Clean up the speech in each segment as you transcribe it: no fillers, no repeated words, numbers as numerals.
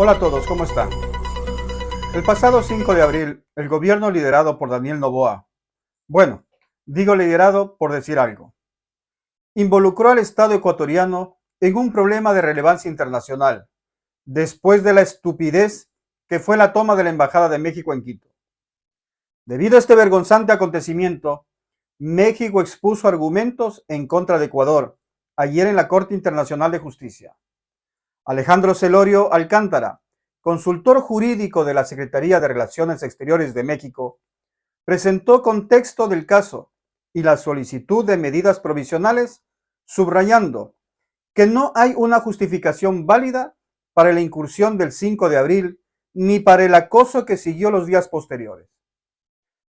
Hola a todos, ¿cómo están? El pasado 5 de abril, el gobierno liderado por Daniel Noboa, digo liderado por decir algo, involucró al Estado ecuatoriano en un problema de relevancia internacional, después de la estupidez que fue la toma de la Embajada de México en Quito. Debido a este vergonzante acontecimiento, México expuso argumentos en contra de Ecuador ayer en la Corte Internacional de Justicia. Alejandro Celorio Alcántara, consultor jurídico de la Secretaría de Relaciones Exteriores de México, presentó contexto del caso y la solicitud de medidas provisionales, subrayando que no hay una justificación válida para la incursión del 5 de abril ni para el acoso que siguió los días posteriores.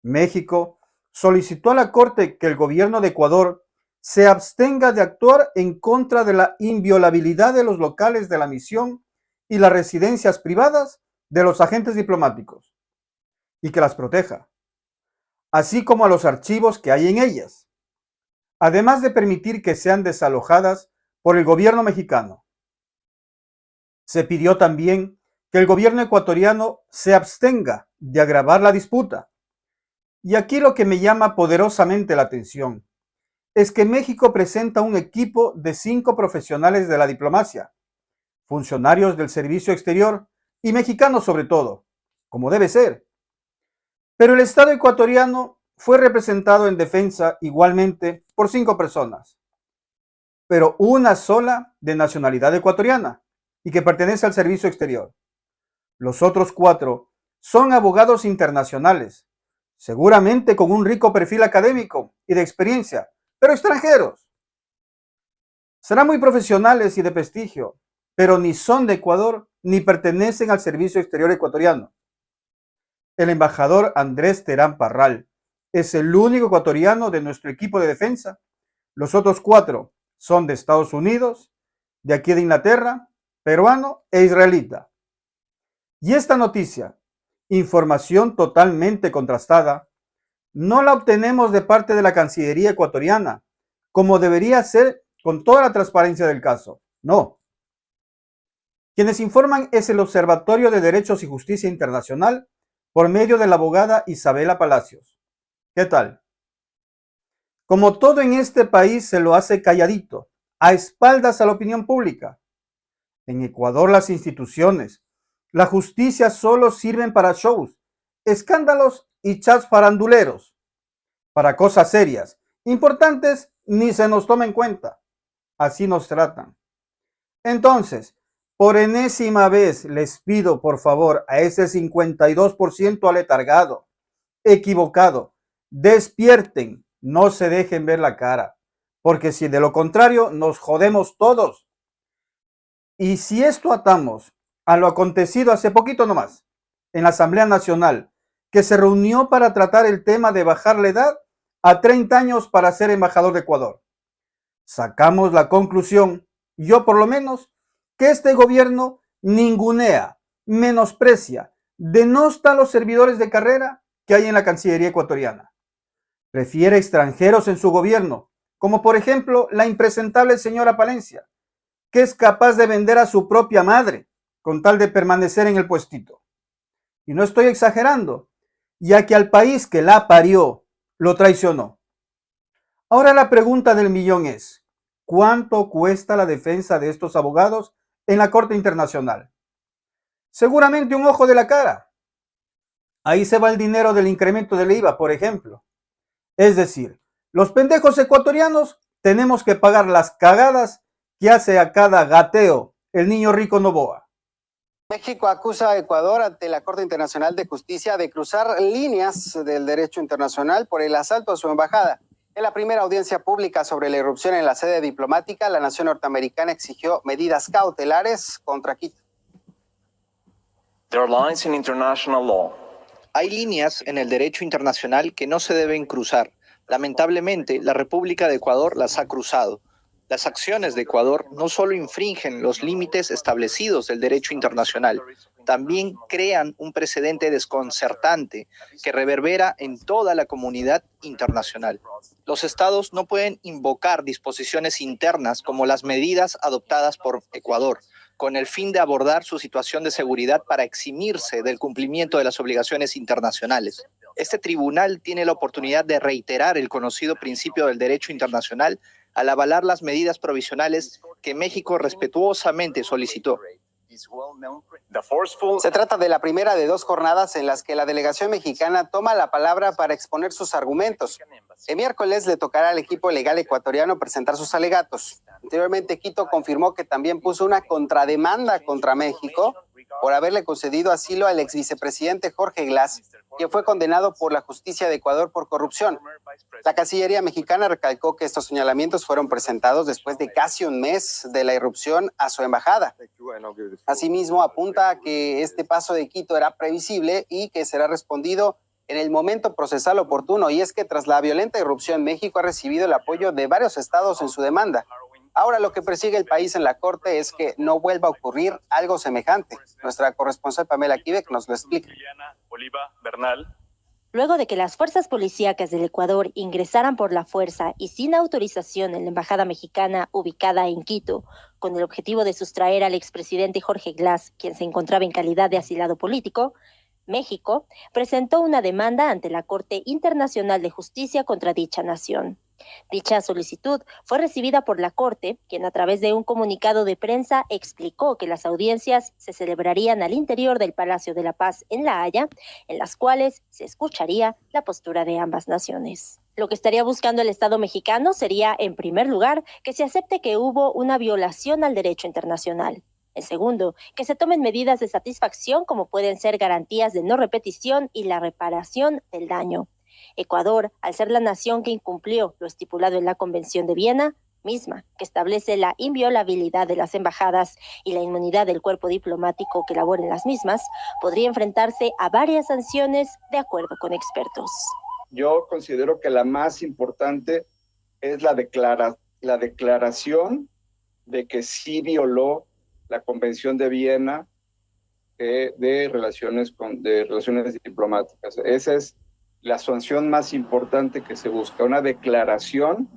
México solicitó a la Corte que el gobierno de Ecuador se abstenga de actuar en contra de la inviolabilidad de los locales de la misión y las residencias privadas de los agentes diplomáticos, y que las proteja, así como a los archivos que hay en ellas, además de permitir que sean desalojadas por el gobierno mexicano. Se pidió también que el gobierno ecuatoriano se abstenga de agravar la disputa. Y aquí lo que me llama poderosamente la atención es que México presenta un equipo de 5 profesionales de la diplomacia, funcionarios del servicio exterior y mexicanos sobre todo, como debe ser. Pero el Estado ecuatoriano fue representado en defensa igualmente por 5 personas, pero una sola de nacionalidad ecuatoriana y que pertenece al servicio exterior. Los otros 4 son abogados internacionales, seguramente con un rico perfil académico y de experiencia, pero extranjeros. Serán muy profesionales y de prestigio, pero ni son de Ecuador ni pertenecen al servicio exterior ecuatoriano. El embajador Andrés Terán Parral es el único ecuatoriano de nuestro equipo de defensa. Los otros 4 son de Estados Unidos, de aquí de Inglaterra, peruano e israelita. Y esta noticia, información totalmente contrastada, no la obtenemos de parte de la Cancillería ecuatoriana, como debería ser con toda la transparencia del caso. No. Quienes informan es el Observatorio de Derechos y Justicia Internacional por medio de la abogada Isabela Palacios. ¿Qué tal? Como todo en este país se lo hace calladito, a espaldas a la opinión pública. En Ecuador las instituciones, la justicia solo sirven para shows, escándalos y chats faranduleros. Para cosas serias, importantes, ni se nos toma en cuenta. Así nos tratan. Entonces, por enésima vez les pido por favor a ese 52% aletargado, equivocado, despierten, no se dejen ver la cara, porque si de lo contrario nos jodemos todos. Y si esto atamos a lo acontecido hace poquito nomás, en la Asamblea Nacional, que se reunió para tratar el tema de bajar la edad a 30 años para ser embajador de Ecuador, sacamos la conclusión, yo por lo menos, que este gobierno ningunea, menosprecia, denosta a los servidores de carrera que hay en la Cancillería ecuatoriana. Prefiere extranjeros en su gobierno, como por ejemplo la impresentable señora Palencia, que es capaz de vender a su propia madre con tal de permanecer en el puestito. Y no estoy exagerando, ya que al país que la parió lo traicionó. Ahora la pregunta del millón es, ¿cuánto cuesta la defensa de estos abogados en la Corte Internacional? Seguramente un ojo de la cara. Ahí se va el dinero del incremento del IVA, por ejemplo. Es decir, los pendejos ecuatorianos tenemos que pagar las cagadas que hace a cada gateo el niño rico Noboa. México acusa a Ecuador ante la Corte Internacional de Justicia de cruzar líneas del derecho internacional por el asalto a su embajada. En la primera audiencia pública sobre la irrupción en la sede diplomática, la nación norteamericana exigió medidas cautelares contra Quito. There are lines in international law. Hay líneas en el derecho internacional que no se deben cruzar. Lamentablemente, la República de Ecuador las ha cruzado. Las acciones de Ecuador no solo infringen los límites establecidos del derecho internacional, también crean un precedente desconcertante que reverbera en toda la comunidad internacional. Los estados no pueden invocar disposiciones internas como las medidas adoptadas por Ecuador. con el fin de abordar su situación de seguridad para eximirse del cumplimiento de las obligaciones internacionales. Este tribunal tiene la oportunidad de reiterar el conocido principio del derecho internacional al avalar las medidas provisionales que México respetuosamente solicitó. Se trata de la primera de 2 jornadas en las que la delegación mexicana toma la palabra para exponer sus argumentos. El miércoles le tocará al equipo legal ecuatoriano presentar sus alegatos. Anteriormente, Quito confirmó que también puso una contrademanda contra México por haberle concedido asilo al ex vicepresidente Jorge Glass, quien fue condenado por la justicia de Ecuador por corrupción. La Cancillería mexicana recalcó que estos señalamientos fueron presentados después de casi un mes de la irrupción a su embajada. Asimismo, apunta a que este paso de Quito era previsible y que será respondido en el momento procesal oportuno, y es que tras la violenta irrupción, México ha recibido el apoyo de varios estados en su demanda. Ahora lo que persigue el país en la Corte es que no vuelva a ocurrir algo semejante. Nuestra corresponsal Pamela Quíbec nos lo explica. Luego de que las fuerzas policíacas del Ecuador ingresaran por la fuerza y sin autorización en la embajada mexicana ubicada en Quito, con el objetivo de sustraer al expresidente Jorge Glass, quien se encontraba en calidad de asilado político, México presentó una demanda ante la Corte Internacional de Justicia contra dicha nación. Dicha solicitud fue recibida por la Corte, quien a través de un comunicado de prensa explicó que las audiencias se celebrarían al interior del Palacio de la Paz en La Haya, en las cuales se escucharía la postura de ambas naciones. Lo que estaría buscando el Estado mexicano sería, en primer lugar, que se acepte que hubo una violación al derecho internacional. En segundo, que se tomen medidas de satisfacción como pueden ser garantías de no repetición y la reparación del daño. Ecuador, al ser la nación que incumplió lo estipulado en la Convención de Viena, misma que establece la inviolabilidad de las embajadas y la inmunidad del cuerpo diplomático que labora en las mismas, podría enfrentarse a varias sanciones de acuerdo con expertos. Yo considero que la más importante es la declaración de que sí violó la Convención de Viena de relaciones diplomáticas. Esa es la sanción más importante que se busca, una declaración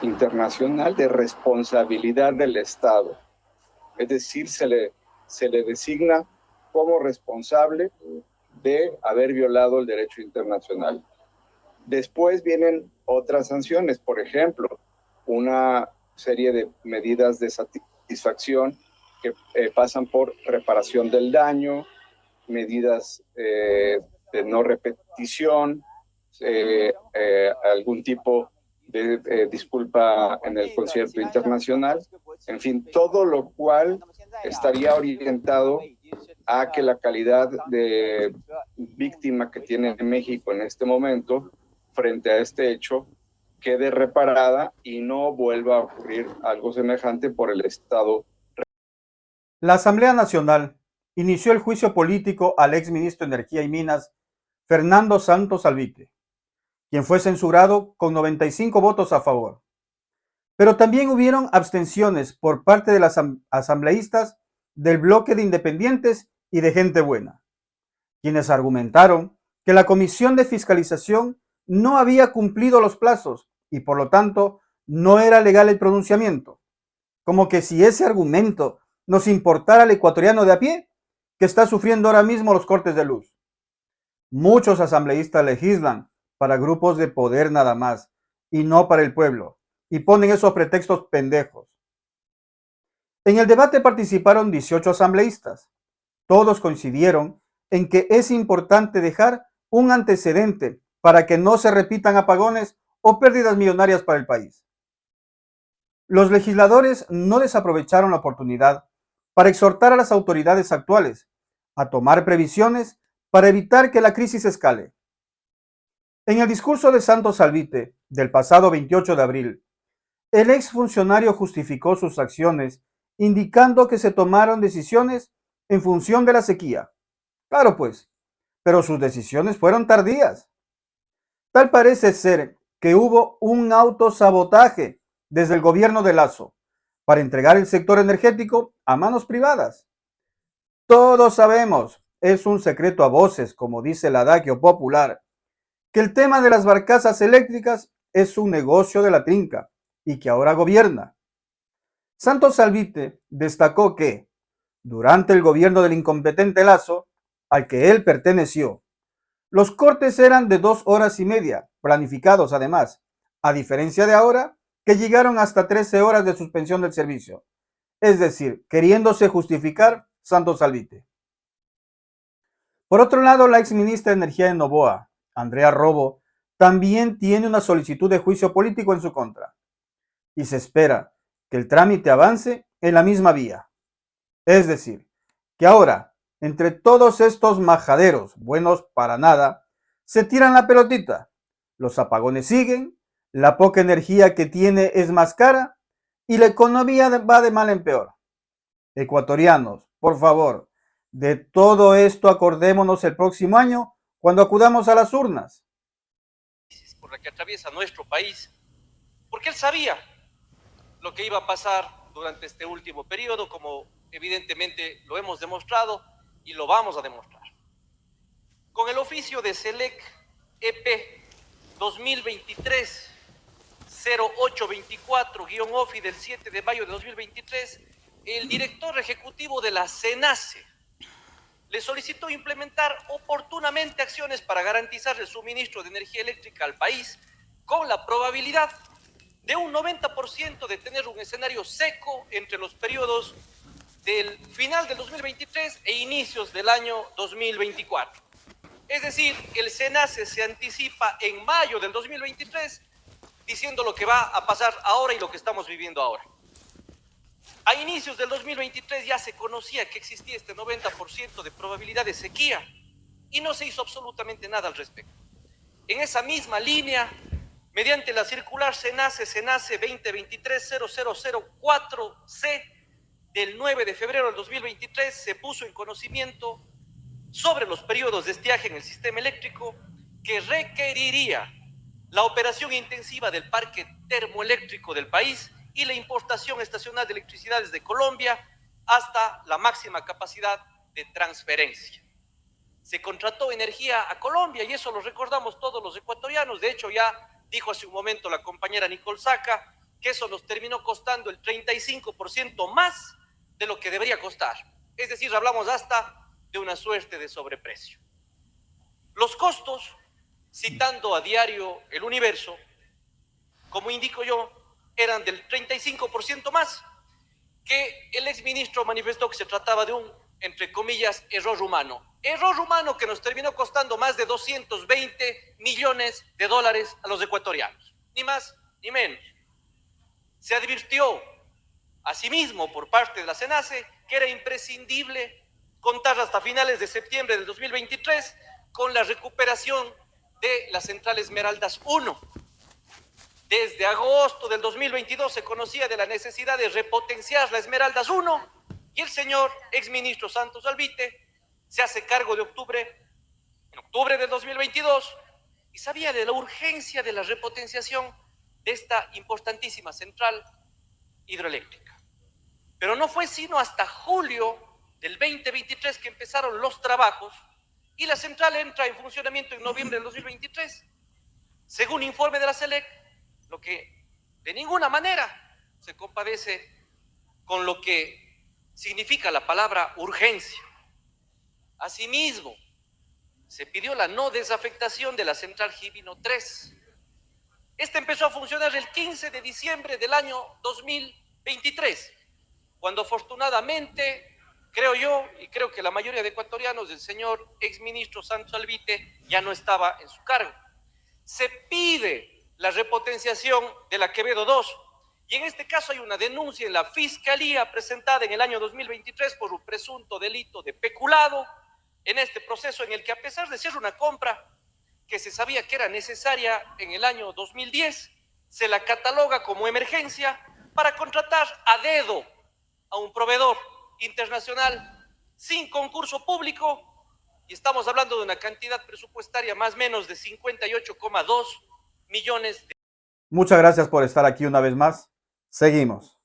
internacional de responsabilidad del Estado. Es decir, se le designa como responsable de haber violado el derecho internacional. Después vienen otras sanciones, por ejemplo, una serie de medidas de satisfacción que pasan por reparación del daño, medidas de no repetición, algún tipo de disculpa en el concierto internacional, en fin, todo lo cual estaría orientado a que la calidad de víctima que tiene México en este momento frente a este hecho quede reparada y no vuelva a ocurrir algo semejante por el Estado. La Asamblea Nacional inició el juicio político al exministro de Energía y Minas, Fernando Santos Alvite, quien fue censurado con 95 votos a favor. Pero también hubieron abstenciones por parte de las asambleístas del bloque de independientes y de gente buena, quienes argumentaron que la Comisión de Fiscalización no había cumplido los plazos y por lo tanto no era legal el pronunciamiento, como que si ese argumento nos importara al ecuatoriano de a pie, que está sufriendo ahora mismo los cortes de luz. Muchos asambleístas legislan para grupos de poder nada más, y no para el pueblo, y ponen esos pretextos pendejos. En el debate participaron 18 asambleístas. Todos coincidieron en que es importante dejar un antecedente para que no se repitan apagones o pérdidas millonarias para el país. Los legisladores no desaprovecharon la oportunidad para exhortar a las autoridades actuales a tomar previsiones para evitar que la crisis escale. En el discurso de Santos Alvite del pasado 28 de abril, el exfuncionario justificó sus acciones indicando que se tomaron decisiones en función de la sequía. Claro pues, pero sus decisiones fueron tardías. Tal parece ser que hubo un autosabotaje desde el gobierno de Lasso para entregar el sector energético a manos privadas. Todos sabemos, es un secreto a voces, como dice el adagio popular, que el tema de las barcazas eléctricas es un negocio de la trinca y que ahora gobierna. Santos Alvite destacó que, durante el gobierno del incompetente Lasso, al que él perteneció. Los cortes eran de 2 horas y media, planificados además, a diferencia de ahora, que llegaron hasta 13 horas de suspensión del servicio, es decir, queriéndose justificar Santos Albite. Por otro lado, la exministra de Energía de Noboa, Andrea Robo, también tiene una solicitud de juicio político en su contra, y se espera que el trámite avance en la misma vía. Es decir, que ahora, entre todos estos majaderos buenos para nada, se tiran la pelotita. Los apagones siguen, la poca energía que tiene es más cara y la economía va de mal en peor. Ecuatorianos, por favor, de todo esto acordémonos el próximo año cuando acudamos a las urnas. Por la que atraviesa nuestro país, porque él sabía lo que iba a pasar durante este último periodo, como evidentemente lo hemos demostrado y lo vamos a demostrar. Con el oficio de SELEC EP 2023-0824-OFI del 7 de mayo de 2023, el director ejecutivo de la SENACE le solicitó implementar oportunamente acciones para garantizar el suministro de energía eléctrica al país con la probabilidad de un 90% de tener un escenario seco entre los periodos del final del 2023 e inicios del año 2024. Es decir, el SENACE se anticipa en mayo del 2023 diciendo lo que va a pasar ahora y lo que estamos viviendo ahora. A inicios del 2023 ya se conocía que existía este 90% de probabilidad de sequía y no se hizo absolutamente nada al respecto. En esa misma línea, mediante la circular SENACE 2023-0004C del 9 de febrero del 2023, se puso en conocimiento sobre los periodos de estiaje en el sistema eléctrico que requeriría la operación intensiva del parque termoeléctrico del país y la importación estacional de electricidad desde Colombia hasta la máxima capacidad de transferencia. Se contrató energía a Colombia y eso lo recordamos todos los ecuatorianos. De hecho, ya dijo hace un momento la compañera Nicole Saca que eso nos terminó costando el 35% más de lo que debería costar. Es decir, hablamos hasta de una suerte de sobreprecio. Los costos, citando a diario El Universo, como indico yo, eran del 35% más, que el exministro manifestó que se trataba de un, entre comillas, error humano. Error humano que nos terminó costando más de 220 millones de dólares a los ecuatorianos, ni más ni menos. Se advirtió, asimismo, por parte de la SENACE, que era imprescindible contar hasta finales de septiembre del 2023 con la recuperación de la central Esmeraldas 1. Desde agosto del 2022 se conocía de la necesidad de repotenciar la Esmeraldas 1 y el señor exministro Santos Albite se hace cargo en octubre del 2022 y sabía de la urgencia de la repotenciación de esta importantísima central hidroeléctrica. Pero no fue sino hasta julio del 2023 que empezaron los trabajos y la central entra en funcionamiento en noviembre del 2023. Según informe de la SELEC, lo que de ninguna manera se compadece con lo que significa la palabra urgencia. Asimismo, se pidió la no desafectación de la central Givino 3. Esta empezó a funcionar el 15 de diciembre del año 2023, cuando afortunadamente, creo yo, y creo que la mayoría de ecuatorianos, del señor exministro Santos Albite ya no estaba en su cargo. Se pide la repotenciación de la Quevedo 2, y en este caso hay una denuncia en la Fiscalía presentada en el año 2023 por un presunto delito de peculado en este proceso en el que, a pesar de ser una compra que se sabía que era necesaria en el año 2010, se la cataloga como emergencia para contratar a dedo a un proveedor internacional sin concurso público, y estamos hablando de una cantidad presupuestaria más o menos de 58,2 millones de... Muchas gracias por estar aquí una vez más. Seguimos.